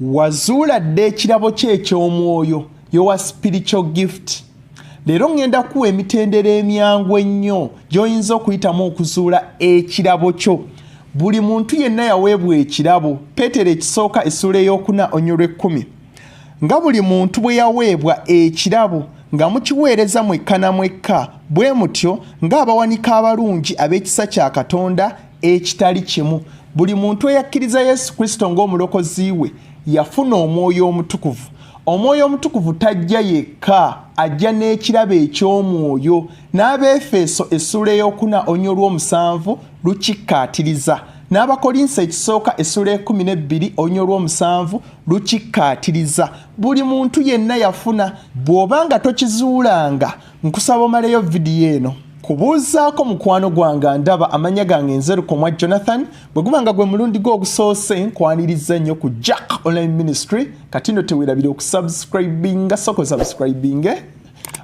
Wazuula dde ekirabo ky'eky'omwoyo yowa spiritual gift. Leero ngenda kuwa emitendera emyangu ennyo gy'oyinza okuyitamu okuzuula ekirabo kyo. Buli muntu yenna yaweebwa ekirabo. Peetero ekisooka essula ey'okuna onyolwa 10. Nga buli muntu bwe yaweebwa ekirabo nga mukiweereza mwekka na mwekka, bwe mutyo ng'abawanika abalungi ab'ekisa kya Katonda ekitali kimu. Buli muntu eyakkiriza Yesu Kristo ng'omulokozi we yafuna omwoyo omutukuvu. Omwoyo omutukuvu tajja yekka, ajja n'ekirabo eky'omwoyo. N'Abeefeso essula ey'okuna onyolwa 7 lukikkaatiriza. N'Abakolinso ekisooka essula 12 onyolwa 7 lukikkaatiriza. Buli muntu yenna yafuna. Bw'obanga tokizuulanga, nkusaba omaleyo vidiyo eno. Kubuuzaako mukwano gwange ndaba amanya gange Nzerukomwa Jonathan. Bwe guba nga gwe mulundi gwo ogusoose nkwaniriza nnyo ku Jack Online Ministry. Kati nno teweerabira okusubscribinga, soko subscribinge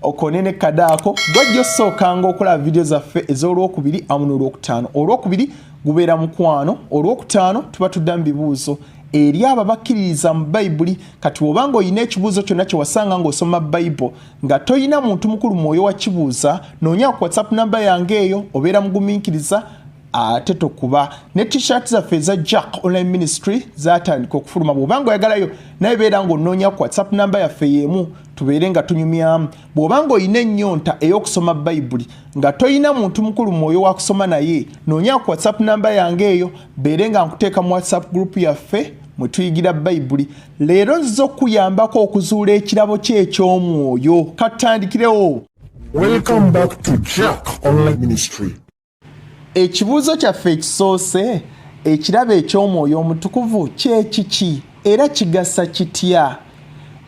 okonene kadaako gwajja osookanga okulaba vidiyo zaffe ez'Olwokubiri amu n'Olwokutaano. Olwokubiri gubeera mukwano, Olwokutaano tuba tudda mu bibuuzo eri abo abakkiririza mu Bayibuli. Kati bw'obanga olina ekibuuzo kyonna kye wasanga ng'osoma Bayibuli nga toyina muntu mukulu mwoyo wa kibuuza, noonya ku WhatsApp namba yange eyo, obeera mugumiikiriza ate tokuba. Ne t-shirt zaffe eza Jack Online Ministry zaatandika okufuluma. Bw'obanga oyagalayo naye beera ng'onoonya ku WhatsApp namba yaffe y'emu tubeere nga tunyumyamu. Bw'obanga olina ennyonta ey'okusoma Bayibuli nga toyina muntu mukulu mwoyo wa kusoma naye, noonya ku WhatsApp namba yange eyo, beere nga nkuteeka mu WhatsApp group yaffe mwe tuyigira Bayibuli. Leero nziza okuyambako okuzuula ekirabo ky'eky'omwoyo. Katutandikirewo. Welcome back to Jack Online Ministry. Ekibuuzo kyaffe ekisoose, ekirabo eky'omwoyo omutukuvu kye kiki era kigasa kitya?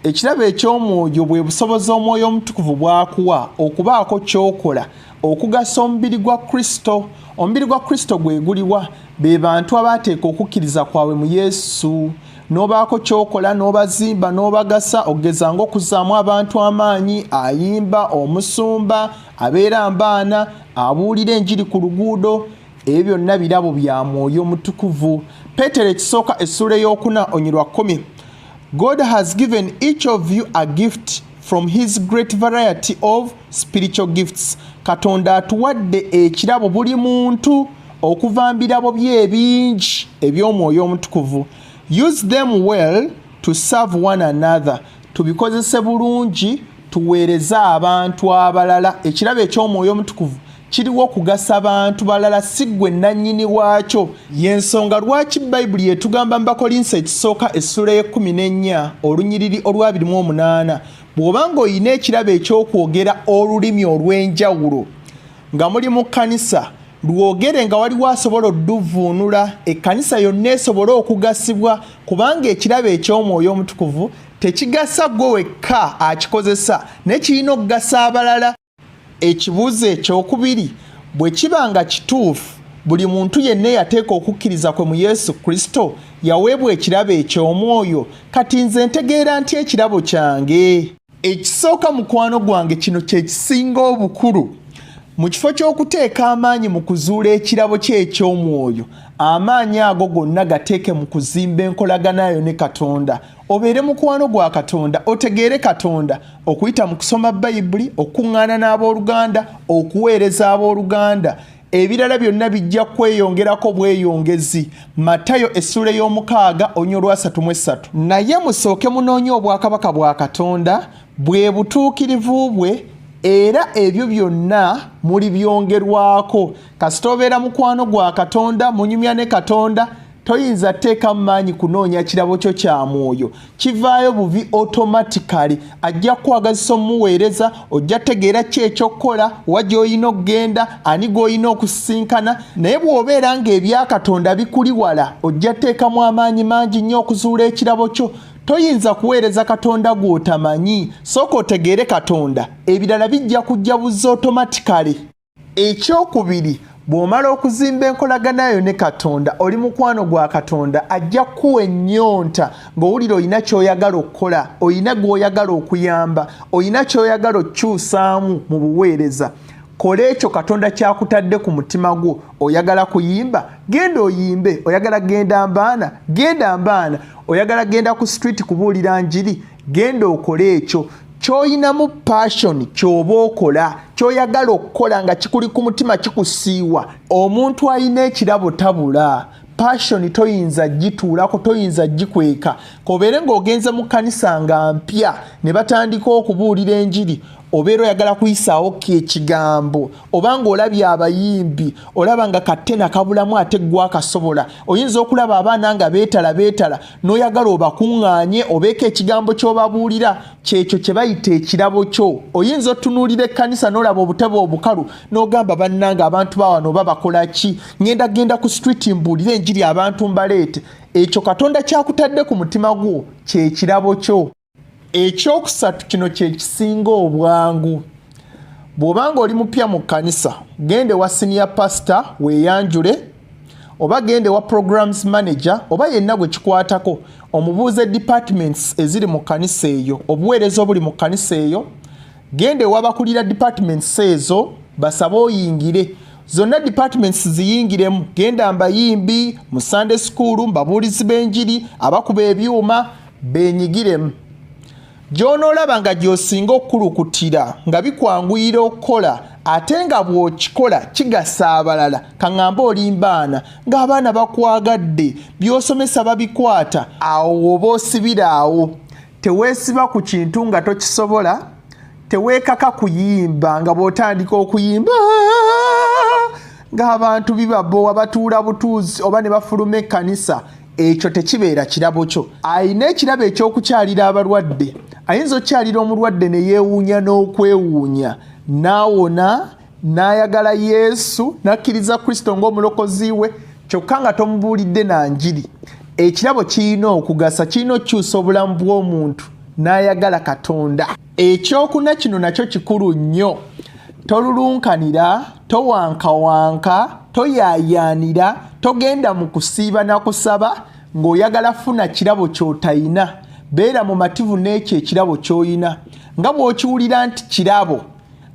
Ekirabo eky'omwoyo bwe busobozi omwoyo omutukuvu bw'akuwa okubaako ky'okola okugasa omubiri gwa Kristo. Omubiri gwa Kristo gwe guliwa? Be bantu abaateeka okukkiriza kwabwe mu Yesu. N'obaako ky'okola n'obazimba n'obagasa, okugeza ng'okuzaamu abantu amaanyi, ayimba, omusumba, abeera mbaana, abuulira enjiri ku luguudo. Ebyo byonna birabo bya mwoyo omutukuvu. Peetero ekisooka essula ey'okuna onyolwa 10. God has given each of you a gift from his great variety of spiritual gifts. Katonda atuwadde ekirabo buli muntu okuva mu birabo bye ebingi eby'omwoyo omutukuvu. Use them well to serve one another. Tubikozese bulungi tuweereze abantu abalala. Ekirabo eky'omwoyo omutukuvu kiriwo okugasa abantu balala, si ggwe nannyini waakyo. Y'ensonga lwaki Bayibuli etugamba mu Bakolinso ekisooka essula 14 olunyiriri olwa 28, bw'obanga olina ekirabo eky'okwogera olulimi olw'enjawulo nga muli mu kkanisa, lwogere nga waliwo asobola odduvuunula, ekkanisa yonna esobole okugasibwa, kubanga ekirabo eky'omwoyo omutukuvu tekigasa gwe wekka akikozesa, ne kirina okugasa abalala. Ekibuuzo ekyokubiri, bwe kiba nga kituufu buli muntu yenna yateeka okukkiriza kwe mu Yesu Kristo yaweebwa ekirabo eky'omwoyo, kati nze ntegeera nti ekirabo kyange ekisooka mukwano gwange kino kye kisinga obukulu. Mu kifo ky'okuteeka amaanyi mu kuzuula ekirabo ky'eky'omwoyo, amaanyi ago gonna gateeke mu kuzimba enkolaganayo ne Katonda. Obeere mukwano gwa Katonda, otegeere Katonda okuyita mu kusoma Bayibuli, okuŋŋaana n'abooluganda, okuweereza abooluganda. Ebirala byonna bijja kweyongerako bweyongezi. Matayo essula y'omukaaga onyolwa 33. Naye musooke munoonye obwakabaka bwa Katonda, bwe butuukirivu bwe, era ebyo byonna mulibyongerwako. Kasita obeera mukwano gwa Katonda, munyumya ne Katonda, toyinza teeka maanyi kunoonya kirabo kyo kya mwoyo. Kivaayo buvi automatically. Ajja kwagazisa omuweereza, ojja tegeera ki ekyokukola, wa gy'olina okugenda, ani gw'olina okusisinkana. Naye bw'obeera ng'ebya Katonda bikuli wala, ojja teekamu amaanyi mangi nnyo okuzuula ekirabo kyo. Toyinza kuweereza Katonda gw'otamanyi. Sooka otegeere Katonda, ebirala bijja kujja buzzi automatically. Ekyokubiri, bw'omala okuzimba enkolaganayo ne Katonda, oli mukwano gwa Katonda, ajja kuwa ennyonta ng'owulira olina ky'oyagala okukola, olina gw'oyagala okuyamba, olina ky'oyagala okukyusaamu mu buweereza. kola ekyo Katonda kyakutadde ku mutima gwo. Oyagala kuyimba, genda oyimbe. Oyagala genda mbaana, genda mbaana. Oyagala genda ku street kubuulira njiri, genda okole ekyo. Kyoyinamu passion kyoba okola, kyoyagala okukola nga kikuli ku mutima kikusiiwa. Omuntu ayina ekirabo tabula. Passion toyinza gituulako, toyinza gikweka. Kobeere ng'ogenze mu kkanisa nga mpya ne batandika okubuulira enjiri, obeera oyagala kuyisaawo ekigambo, obanga olabye abayimbi, olaba nga katena kabulamu ate gwe akasobola. Oyinza okulaba abaana nga beetala n'oyagala obakuŋŋaanye obeeko ekigambo ky'obabuulira, kyekyo kye bayita ekirabo kyo. Oyinza otunuulira ekkanisa n'olaba obutebe obukalu n'ogamba bannanga abantu bawano babakola ki? Genda ku street mbuulire enjiri abantu mbaleete. Ekyo Katonda kyakutadde ku mutima gwo kye kirabo kyo. Ekyokusatu kino kye kisinga obwangu. Bw'obanga oli mupya mu kkanisa, gende wa senior pastor weeyanjule, oba gende wa programs manager, oba yenna gwe kikwatako, omubuuze departments eziri mu kkanisa eyo, obuweereza obuli mu kkanisa eyo. Gende wabakulira departments ezo, basabe oyingire. Zonna departments ziyingiremu. Genda mbayimbi, mu Sunday school, mbabuulizi b'enjiri, abakuba ebyuma, beenyigiremu. Gy'onoolaba nga gy'osinga okukulukutira nga bikwanguyira okukola ate nga bw'okikola kigasa abalala, kaŋŋamba oli mbaana ng'abaana bakwagadde, by'osomesa babikwata, awo oba osibira awo. Teweesiba ku kintu nga tokisobola, teweekaka kuyimba nga bw'otandika okuyimba ng'abantu bibabowa batuula butuuzi oba ne bafuluma ekkanisa. Ekyo tekibeera kirabo kyo. Ayina ekirabo ekyokukyalira abalwadde. Ayinza okukyalira omulwadde ne yeewuunya n'okwewuunya, n'awona, n'ayagala Yesu, n'akkiriza Kristo ng'omulokozi we, kyokka nga tomubuulidde na njiri. Ekirabo kirina okugasa, kirina okukyusa obulamu bw'omuntu n'ayagala Katonda. Ekyokuna kino nakyo kikulu nnyo. Tolulunkanira, towankawanka, toyaayaanira, togenda mu kusiiba na kusaba ng'oyagala funa kirabo ky'otayina. Beera mumativu n'ekyo ekirabo ky'oyina. Nga bw'okiwulira nti kirabo,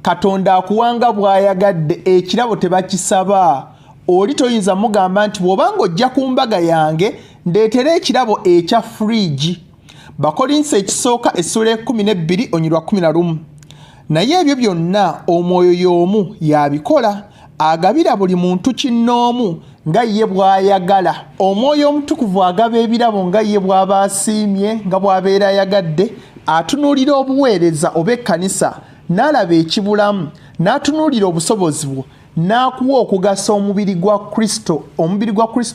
Katonda akuwanga bw'ayagadde, ekirabo tebakisaba. Oli toyinza mugamba nti bw'obanga ojja ku mbaga yange ndeetera ekirabo ekya fridge. Bakolinsi ekisooka essula 12 onyirwa 11. Naye ebyo byonna Omwoyo y'omu y'abikola, agabira buli muntu kinnoomu nga ye bw'ayagala. Omwoyo Omutukuvu agaba ebirabo nga ye bw'aba asiimye, nga bw'abeera ayagadde. Atunuulira obuweereza oba ekkanisa, n'alaba ekibulamu, n'atunuulira obusobozi bwo, n'akuwa okugasa omubiri gwa Kristo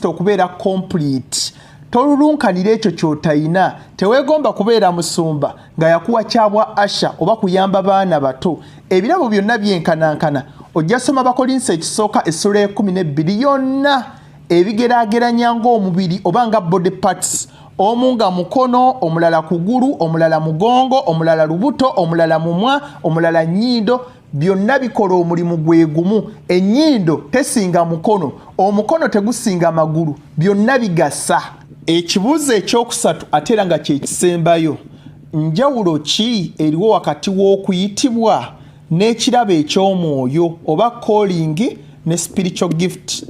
okubeera complete. Tolulunkanira ekyo ky'otayina. Teweegomba kubeera musumba nga yakuwa kyabwa asha oba kuyamba baana bato. Ebirabo byonna byenkanankana. Ojja soma Bakolinsi ekisooka essula 12 yonna ebigeraageranya ng'omubiri oba nga body parts. Omu nga mukono, omulala kugulu, omulala mugongo, omulala lubuto, omulala mumwa, omulala nnyindo. Byonna bikola omulimu gwe gumu. Ennyindo tesinga mukono, omukono tegusinga magulu. Byonna bigasa. Ekibuuzo ekyokusatu ate era nga kye kisembayo, njawulo ki eriwo wakati w'okuyitibwa n'ekirabo eky'omwoyo oba calling ne spiritual gift?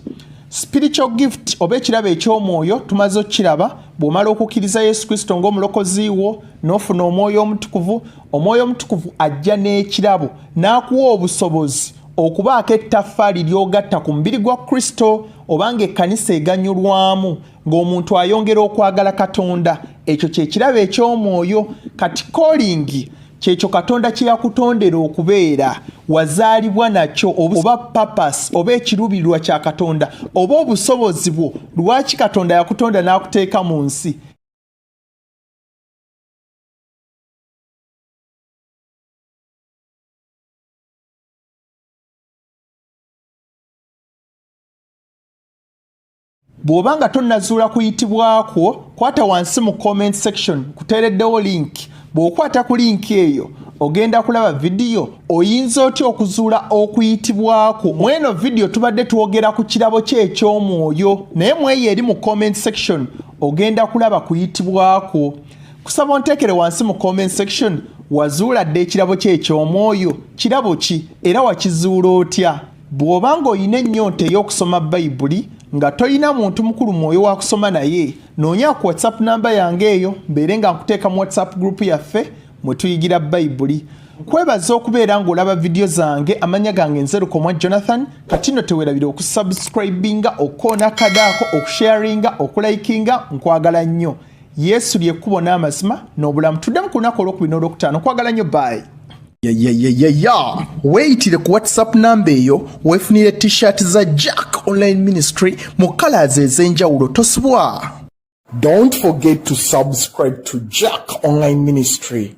Spiritual gift oba ekirabo eky'omwoyo tumaze okiraba bw'omala okukkiriza Yesu Kristo ng'omulokozi wo n'ofuna Omwoyo Omutukuvu. Omwoyo Omutukuvu ajja n'ekirabo n'akuwa obusobozi okubaako ettaffaali ly'ogatta ku mubiri gwa Kristo obanga ekkanisa eganyulwamu ng'omuntu ayongera okwagala Katonda. Ekyo kye kirabo eky'omwoyo. Kati calling kyekyo Katonda kye yakutondera okubeera, wazaalibwa nakyo, oba purpose oba ekiruubirirwa kya Katonda oba obusobozi bwo, lwaki Katonda yakutonda n'akuteeka mu nsi. Bw'obanga tonnazuula kuyitibwako, kwata wansi mu comment section kuteereddewo link. Bw'okwata ku link eyo ogenda kulaba vidiyo. Oyinza otya okuzuula okuyitibwako? Mweno vidiyo tubadde twogera ku kirabo kye eky'omwoyo, naye mweyo eri mu comment section ogenda kulaba kuyitibwako. Kusaba onteekere wansi mu comment section wazuula dde ekirabo kye eky'omwoyo kirabo ki era wakizuula otya? Bw'oba ng'olina ennyonta ey'okusoma bayibuli nga toyina muntu mukulu mwoyo wa kusoma naye, noonya ku WhatsApp namba yange eyo mbeere nga nkuteeka mu WhatsApp group yaffe mwe tuyigira bayibuli. Nkwebaza okubeera ng'olaba vidiyo zange. Amanya gange nze Lukomwa Jonathan. Kati nno teweerabira okusubscribinga, okukoona kadaako, okusharinga, okulayikinga. Nkwagala nnyo. Yesu ly'ekkubo n'amazima n'obulamu. Tuddemu ku lunaku olwokubiri n'olwokutaano. Nkwagala nnyo, bye. Weeyitire ku WhatsApp namba eyo weefunire t-shirt za Jack Online Ministry mu colors ez'enjawulo. Tosubwa. Don't forget to subscribe to Jack Online Ministry.